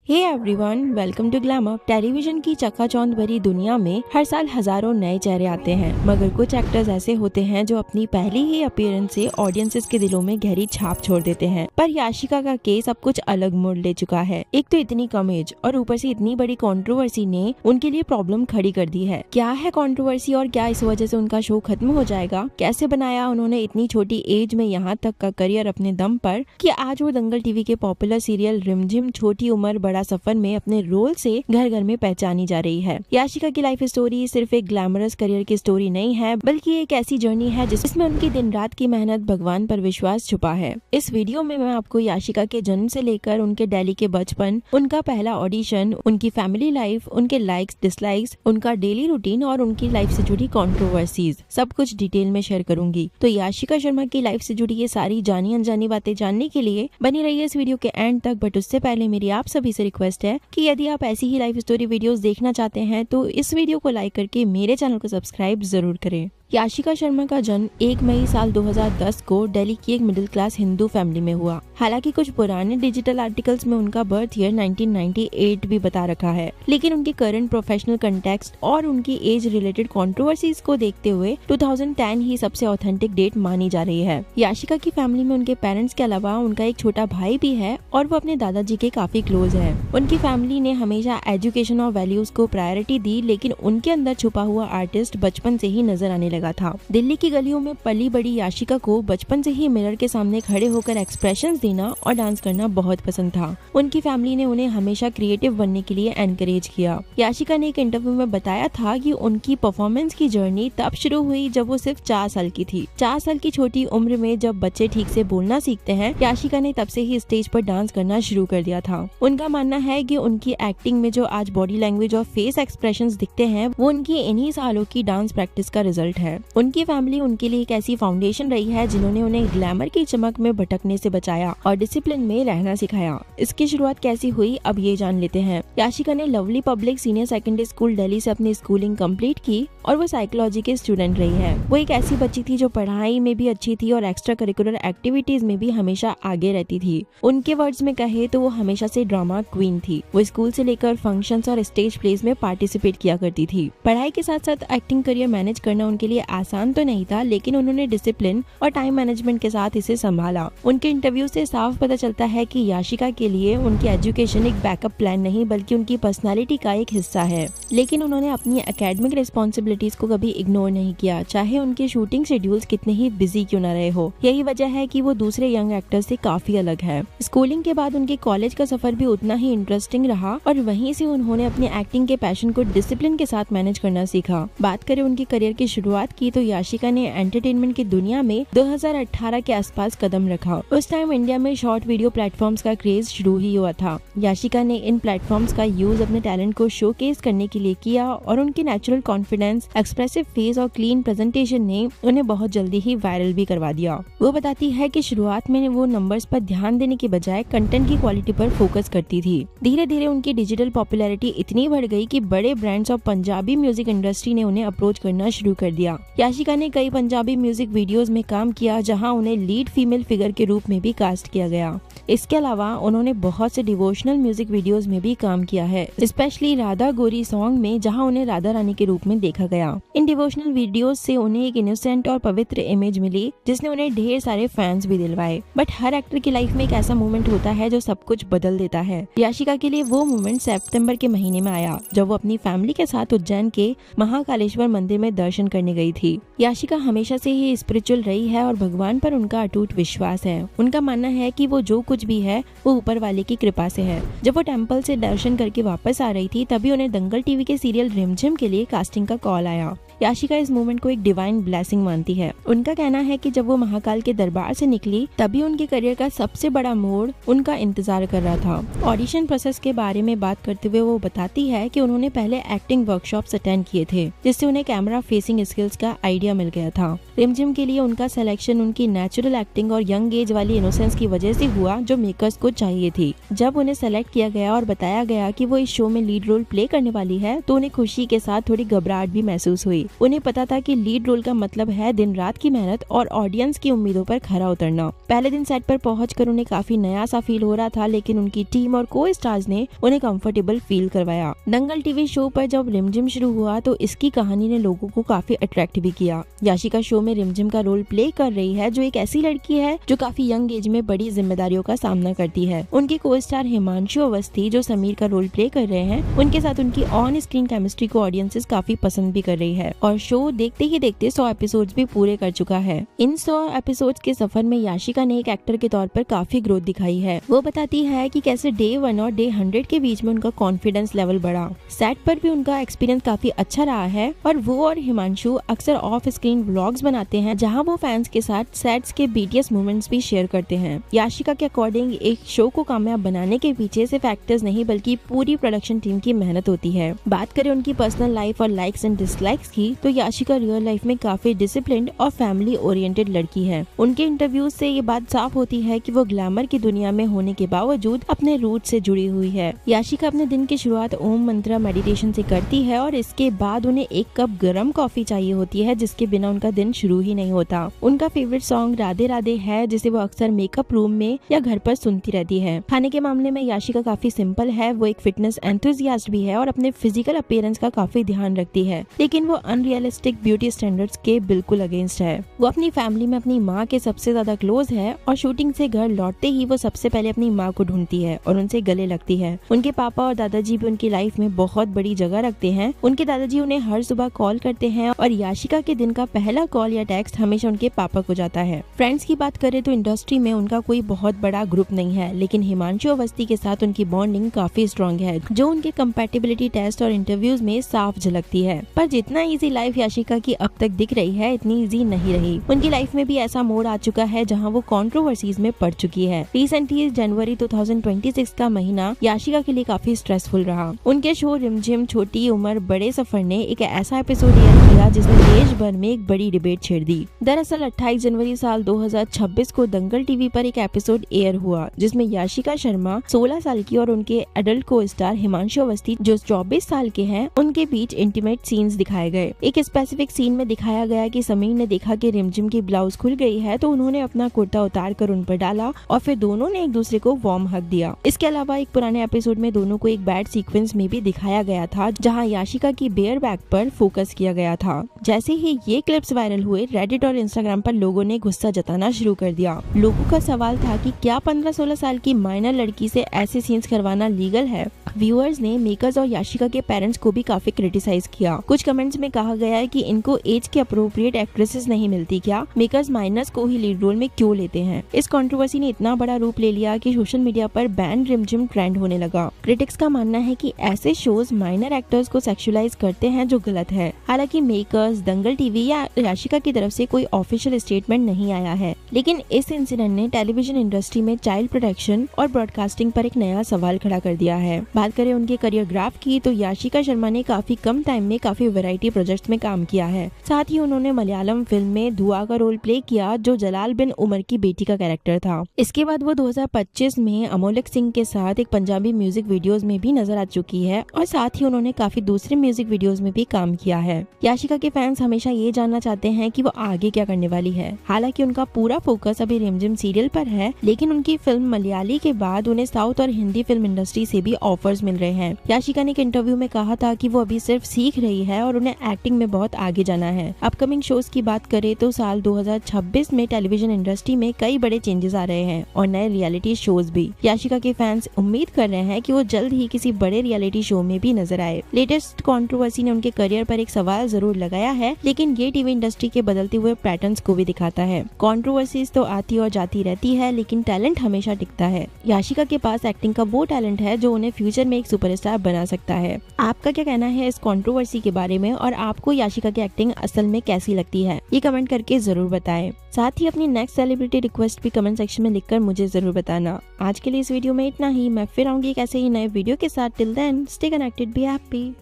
Hey everyone, welcome to glamour. Television की चकाचौंध भरी दुनिया में हर साल हजारों नए चेहरे आते हैं, मगर कुछ एक्टर्स ऐसे होते हैं जो अपनी पहली ही अपीयरेंस से ऑडियंसेस के दिलों में गहरी छाप छोड़ देते हैं। पर याशिका का केस अब कुछ अलग मोड़ ले चुका है। एक तो इतनी कम एज और ऊपर से इतनी बड़ी कंट्रोवर्सी ने उनके लिए प्रॉब्लम खड़ी कर दी है। क्या है कंट्रोवर्सी और क्या इस वजह से उनका शो खत्म हो जाएगा? कैसे बनाया उन्होंने इतनी छोटी एज में यहाँ तक का करियर अपने दम पर कि आज वो दंगल टीवी के पॉपुलर सीरियल रिमझिम छोटी उम्र बड़ा सफर में अपने रोल से घर घर में पहचानी जा रही है। याशिका की लाइफ स्टोरी सिर्फ एक ग्लैमरस करियर की स्टोरी नहीं है, बल्कि एक ऐसी जर्नी है जिसमें उनकी दिन रात की मेहनत, भगवान पर विश्वास छुपा है। इस वीडियो में मैं आपको याशिका के जन्म से लेकर उनके दिल्ली के बचपन, उनका पहला ऑडिशन, उनकी फैमिली लाइफ, उनके लाइक्स डिसलाइक्स, उनका डेली रूटीन और उनकी लाइफ से जुड़ी कंट्रोवर्सीज सब कुछ डिटेल में शेयर करूंगी। तो याशिका शर्मा की लाइफ से जुड़ी ये सारी जानी अनजानी बातें जानने के लिए बनी रहिए इस वीडियो के एंड तक। बट उससे पहले मेरी आप सभी से रिक्वेस्ट है कि यदि आप ऐसी ही लाइफ स्टोरी वीडियोस देखना चाहते हैं तो इस वीडियो को लाइक करके मेरे चैनल को सब्सक्राइब जरूर करें। याशिका शर्मा का जन्म 1 मई साल 2010 को दिल्ली की एक मिडिल क्लास हिंदू फैमिली में हुआ। हालांकि कुछ पुराने डिजिटल आर्टिकल्स में उनका बर्थ ईयर 1998 भी बता रखा है, लेकिन उनके करंट प्रोफेशनल कंटेक्स्ट और उनकी एज रिलेटेड कंट्रोवर्सीज को देखते हुए 2010 ही सबसे ऑथेंटिक डेट मानी जा रही है। याशिका की फैमिली में उनके पेरेंट्स के अलावा उनका एक छोटा भाई भी है और वो अपने दादाजी के काफी क्लोज है। उनकी फैमिली ने हमेशा एजुकेशन और वैल्यूज को प्रायोरिटी दी, लेकिन उनके अंदर छुपा हुआ आर्टिस्ट बचपन से ही नजर आने लगा था। दिल्ली की गलियों में पली बड़ी याशिका को बचपन से ही मिरर के सामने खड़े होकर एक्सप्रेशंस देना और डांस करना बहुत पसंद था। उनकी फैमिली ने उन्हें हमेशा क्रिएटिव बनने के लिए एनकरेज किया। याशिका ने एक इंटरव्यू में बताया था कि उनकी परफॉर्मेंस की जर्नी तब शुरू हुई जब वो सिर्फ 4 साल की थी। 4 साल की छोटी उम्र में जब बच्चे ठीक से बोलना सीखते हैं, याशिका ने तब से ही स्टेज पर डांस करना शुरू कर दिया था। उनका मानना है कि उनकी एक्टिंग में जो आज बॉडी लैंग्वेज और फेस एक्सप्रेशंस दिखते हैं, वो उनकी इन्हीं सालों की डांस प्रैक्टिस का रिजल्ट है। उनकी फैमिली उनके लिए एक ऐसी फाउंडेशन रही है जिन्होंने उन्हें ग्लैमर की चमक में भटकने से बचाया और डिसिप्लिन में रहना सिखाया। इसकी शुरुआत कैसी हुई, अब ये जान लेते हैं। याशिका ने lovely public senior secondary school Delhi से अपनी स्कूलिंग कंप्लीट की और वो साइकोलॉजी के स्टूडेंट रही है। वो एक ऐसी बच्ची थी जो पढ़ाई में भी अच्छी थी और एक्स्ट्रा करिकुलर एक्टिविटीज में भी हमेशा आगे रहती थी। उनके वर्ड्स में कहे तो वो हमेशा से ड्रामा क्वीन थी। वो स्कूल से लेकर फंक्शंस और स्टेज प्लेस में पार्टिसिपेट किया करती थी। पढ़ाई के साथ साथ एक्टिंग करियर मैनेज करना उनके लिए आसान तो नहीं था, लेकिन उन्होंने डिसिप्लिन और टाइम मैनेजमेंट के साथ इसे संभाला। उनके इंटरव्यू से साफ पता चलता है कि याशिका के लिए उनकी एजुकेशन एक बैकअप प्लान नहीं बल्कि उनकी पर्सनालिटी का एक हिस्सा है। लेकिन उन्होंने अपनी एकेडमिक रिस्पॉन्सिबिलिटीज को कभी इग्नोर नहीं किया, चाहे उनके शूटिंग शेड्यूल्स कितने ही बिजी क्यों न रहे हो। यही वजह है कि वो दूसरे यंग एक्टर्स से काफी अलग है। स्कूलिंग के बाद उनके कॉलेज का सफर भी उतना ही इंटरेस्टिंग रहा और वहीं से उन्होंने अपनी एक्टिंग के पैशन को डिसिप्लिन के साथ मैनेज करना सीखा। बात करें उनकी करियर की शुरुआत की तो याशिका ने एंटरटेनमेंट की दुनिया में 2018 के आसपास कदम रखा। उस टाइम इंडिया में शॉर्ट वीडियो प्लेटफॉर्म्स का क्रेज शुरू ही हुआ था। याशिका ने इन प्लेटफॉर्म्स का यूज अपने टैलेंट को शोकेस करने के लिए किया और उनकी नेचुरल कॉन्फिडेंस, एक्सप्रेसिव फेस और क्लीन प्रेजेंटेशन ने उन्हें बहुत जल्दी ही वायरल भी करवा दिया। वो बताती है कि शुरुआत में वो नंबर्स पर ध्यान देने की बजाय कंटेंट की क्वालिटी पर फोकस करती थी। धीरे धीरे उनकी डिजिटल पॉपुलैरिटी इतनी बढ़ गई कि बड़े ब्रांड्स और पंजाबी म्यूजिक इंडस्ट्री ने उन्हें अप्रोच करना शुरू कर दिया। याशिका ने कई पंजाबी म्यूजिक वीडियोस में काम किया जहां उन्हें लीड फीमेल फिगर के रूप में भी कास्ट किया गया। इसके अलावा उन्होंने बहुत से डिवोशनल म्यूजिक वीडियोस में भी काम किया है, स्पेशली राधा गोरी सॉन्ग में जहां उन्हें राधा रानी के रूप में देखा गया। इन डिवोशनल वीडियोस से उन्हें एक इनोसेंट और पवित्र इमेज मिली जिसने उन्हें ढेर सारे फैंस भी दिलवाए। बट हर एक्टर की लाइफ में एक ऐसा मोमेंट होता है जो सब कुछ बदल देता है। याशिका के लिए वो मोमेंट सितंबर के महीने में आया जब वो अपनी फैमिली के साथ उज्जैन के महाकालेश्वर मंदिर में दर्शन करने गई थी। याशिका हमेशा से ही स्पिरिचुअल रही है और भगवान पर उनका अटूट विश्वास है। उनका मानना है कि वो जो कुछ भी है वो ऊपर वाले की कृपा से है। जब वो टेंपल से दर्शन करके वापस आ रही थी तभी उन्हें दंगल टीवी के सीरियल रिमझिम के लिए कास्टिंग का कॉल आया। याशिका इस मूवमेंट को एक डिवाइन ब्लेसिंग मानती है। उनका कहना है कि जब वो महाकाल के दरबार से निकली तभी उनके करियर का सबसे बड़ा मोड़ उनका इंतजार कर रहा था। ऑडिशन प्रोसेस के बारे में बात करते हुए वो बताती है कि उन्होंने पहले एक्टिंग वर्कशॉप्स अटेंड किए थे जिससे उन्हें कैमरा फेसिंग स्किल्स का आइडिया मिल गया था। रिमझिम के लिए उनका सिलेक्शन उनकी नेचुरल एक्टिंग और यंग एज वाली इनोसेंस की वजह से हुआ जो मेकर्स को चाहिए थी। जब उन्हें सेलेक्ट किया गया और बताया गया कि वो इस शो में लीड रोल प्ले करने वाली है तो उन्हें खुशी के साथ थोड़ी घबराहट भी महसूस हुई। उन्हें पता था कि लीड रोल का मतलब है दिन रात की मेहनत और ऑडियंस की उम्मीदों पर खरा उतरना। पहले दिन सेट पर पहुंचकर उन्हें काफी नया सा फील हो रहा था, लेकिन उनकी टीम और को स्टार्स ने उन्हें कंफर्टेबल फील करवाया। दंगल टीवी शो पर जब रिमझिम शुरू हुआ तो इसकी कहानी ने लोगों को काफी अट्रैक्ट भी किया। याशिका शो में रिमझिम का रोल प्ले कर रही है, जो एक ऐसी लड़की है जो काफी यंग एज में बड़ी जिम्मेदारियों का सामना करती है। उनके को स्टार हिमांशु अवस्थी जो समीर का रोल प्ले कर रहे हैं, उनके साथ उनकी ऑन स्क्रीन केमिस्ट्री को ऑडियंसेस काफी पसंद भी कर रही है और शो देखते ही देखते 100 एपिसोड्स भी पूरे कर चुका है। इन 100 एपिसोड्स के सफर में याशिका ने एक एक्टर के तौर पर काफी ग्रोथ दिखाई है। वो बताती है कि कैसे डे 1 और डे 100 के बीच में उनका कॉन्फिडेंस लेवल बढ़ा। सेट पर भी उनका एक्सपीरियंस काफी अच्छा रहा है और वो और हिमांशु अक्सर ऑफ स्क्रीन व्लॉग्स बनाते हैं, जहां वो फैंस के साथ सेट्स के बीटीएस मोमेंट्स भी शेयर करते हैं। याशिका के अकॉर्डिंग एक शो को कामयाब बनाने के पीछे सिर्फ एक्टर्स नहीं बल्कि पूरी प्रोडक्शन टीम की मेहनत होती है। बात करें उनकी पर्सनल लाइफ और लाइक्स एंड डिसलाइक्स की, तो याशिका रियल लाइफ में काफी डिसिप्लिन्ड और फैमिली ओरिएंटेड लड़की है। उनके इंटरव्यूज से ये बात साफ होती है कि वो ग्लैमर की दुनिया में होने के बावजूद अपने रूट से जुड़ी हुई है। याशिका अपने दिन की शुरुआत ओम मंत्रा मेडिटेशन से करती है और इसके बाद उन्हें 1 कप गर्म कॉफी चाहिए होती है, जिसके बिना उनका दिन शुरू ही नहीं होता। उनका फेवरेट सॉन्ग राधे राधे है, जिसे वो अक्सर मेकअप रूम में या घर पर सुनती रहती है। खाने के मामले में याशिका काफी सिंपल है। वो एक फिटनेस एंथुसियास्ट भी है और अपने फिजिकल अपीयरेंस का काफी ध्यान रखती है, लेकिन वो अनरियलिस्टिक ब्यूटी स्टैंडर्ड्स के बिल्कुल अगेंस्ट है। वो अपनी फैमिली में अपनी माँ के सबसे ज्यादा क्लोज है और शूटिंग से घर लौटते ही वो सबसे पहले अपनी माँ को ढूंढती है और उनसे गले लगती है। उनके पापा और दादाजी भी उनकी लाइफ में बहुत बड़ी जगह रखते हैं। उनके दादाजी उन्हें हर सुबह कॉल करते हैं और याशिका के दिन का पहला कॉल या टेक्स्ट हमेशा उनके पापा को जाता है। फ्रेंड्स की बात करें तो इंडस्ट्री में उनका कोई बहुत बड़ा ग्रुप नहीं है, लेकिन हिमांशु अवस्थी के साथ उनकी बॉन्डिंग काफी स्ट्रॉन्ग है, जो उनके कंपैटिबिलिटी टेस्ट और इंटरव्यूज में साफ झलकती है। पर जितना इजी लाइफ याशिका की अब तक दिख रही है, इतनी इजी नहीं रही। उनकी लाइफ में भी ऐसा मोड़ आ चुका है जहां वो कंट्रोवर्सीज में पड़ चुकी है। रिसेंटली जनवरी 2026 का महीना याशिका के लिए काफी स्ट्रेसफुल रहा। उनके शो रिमझिम छोटी उम्र बड़े सफर ने एक ऐसा एपिसोड एयर किया जिसने देश भर में एक बड़ी डिबेट छेड़ दी। दरअसल 28 जनवरी साल 2026 को दंगल टीवी पर एक एपिसोड एयर हुआ, जिसमें याशिका शर्मा 16 साल की और उनके एडल्ट को स्टार हिमांशु अवस्थी जो 24 साल के हैं, उनके बीच इंटीमेट सीन्स दिखाए गए। एक स्पेसिफिक सीन में दिखाया गया कि समीर ने देखा कि रिमझिम की ब्लाउज खुल गई है, तो उन्होंने अपना कुर्ता उतार कर उन पर डाला और फिर दोनों ने एक दूसरे को वार्म हग दिया। इसके अलावा एक पुराने एपिसोड में दोनों को एक बैड सीक्वेंस में भी दिखाया गया था, जहां याशिका की बेयर बैक पर फोकस किया गया था। जैसे ही ये क्लिप्स वायरल हुए, रेडिट और इंस्टाग्राम पर लोगों ने गुस्सा जताना शुरू कर दिया। लोगों का सवाल था कि क्या 15-16 साल की माइनर लड़की से ऐसे सीन्स करवाना लीगल है। व्यूअर्स ने मेकर्स और याशिका के पेरेंट्स को भी काफी क्रिटिसाइज किया। कुछ कमेंट्स में कहा गया है कि इनको एज के अप्रोप्रिएट एक्ट्रेसेस नहीं मिलती क्या, मेकर्स माइनर्स को ही लीड रोल में क्यों लेते हैं। इस कंट्रोवर्सी ने इतना बड़ा रूप ले लिया कि सोशल मीडिया पर बैन रिमझिम ट्रेंड होने लगा। क्रिटिक्स का मानना है कि ऐसे शोज माइनर एक्टर्स को सेक्सुअलाइज करते हैं, जो गलत है। हालांकि मेकर्स, दंगल टीवी या याशिका की तरफ से कोई ऑफिशियल स्टेटमेंट नहीं आया है, लेकिन इस इंसिडेंट ने टेलीविजन इंडस्ट्री में चाइल्ड प्रोटेक्शन और ब्रॉडकास्टिंग पर एक नया सवाल खड़ा कर दिया है। बात करें उनके करियर ग्राफ की, तो याशिका शर्मा ने काफी कम टाइम में काफी वैरायटी प्रोजेक्ट्स में काम किया है। साथ ही उन्होंने मलयालम फिल्म में धुआ का रोल प्ले किया, जो जलाल बिन उमर की बेटी का कैरेक्टर था। इसके बाद वो 2025 में अमोलक सिंह के साथ एक पंजाबी म्यूजिक वीडियोस में भी नजर आ चुकी है और साथ ही उन्होंने काफी दूसरे म्यूजिक वीडियोस में भी काम किया है। याशिका के फैंस हमेशा ये जानना चाहते हैं कि वो आगे क्या करने वाली है। हालांकि उनका पूरा फोकस अभी रिमझिम सीरियल पर है, लेकिन उनकी फिल्म मलयाली के बाद उन्हें साउथ और हिंदी फिल्म इंडस्ट्री से भी ऑफर्स मिल रहे हैं। याशिका ने एक इंटरव्यू में कहा था कि वो अभी सिर्फ सीख रही है और उन्हें एक्टिंग में बहुत आगे जाना है। अपकमिंग शोज की बात करें तो साल 2026 में टेलीविजन इंडस्ट्री में कई बड़े चेंजेस आ रहे हैं और नए रियलिटी शोज भी। याशिका के फैंस उम्मीद कर रहे हैं कि वो जल्द ही किसी बड़े रियलिटी शो में भी नजर आए। लेटेस्ट कंट्रोवर्सी ने उनके करियर पर एक सवाल जरूर लगाया है, लेकिन ये टीवी इंडस्ट्री के बदलते हुए पैटर्न्स को भी दिखाता है। कंट्रोवर्सीज तो आती और जाती रहती है, लेकिन टैलेंट हमेशा टिकता है। याशिका के पास एक्टिंग का वो टैलेंट है जो उन्हें फ्यूचर में एक सुपरस्टार बना सकता है। आपका क्या कहना है इस कंट्रोवर्सी के बारे में और आपको याशिका की एक्टिंग असल में कैसी लगती है, ये कमेंट करके जरूर बताएं। साथ ही अपनी नेक्स्ट सेलिब्रिटी रिक्वेस्ट भी कमेंट सेक्शन में लिखकर मुझे जरूर बताना। आज के लिए इस वीडियो में इतना ही। मैं फिर आऊंगी एक ऐसे ही नए वीडियो के साथ। Till then stay connected, be happy.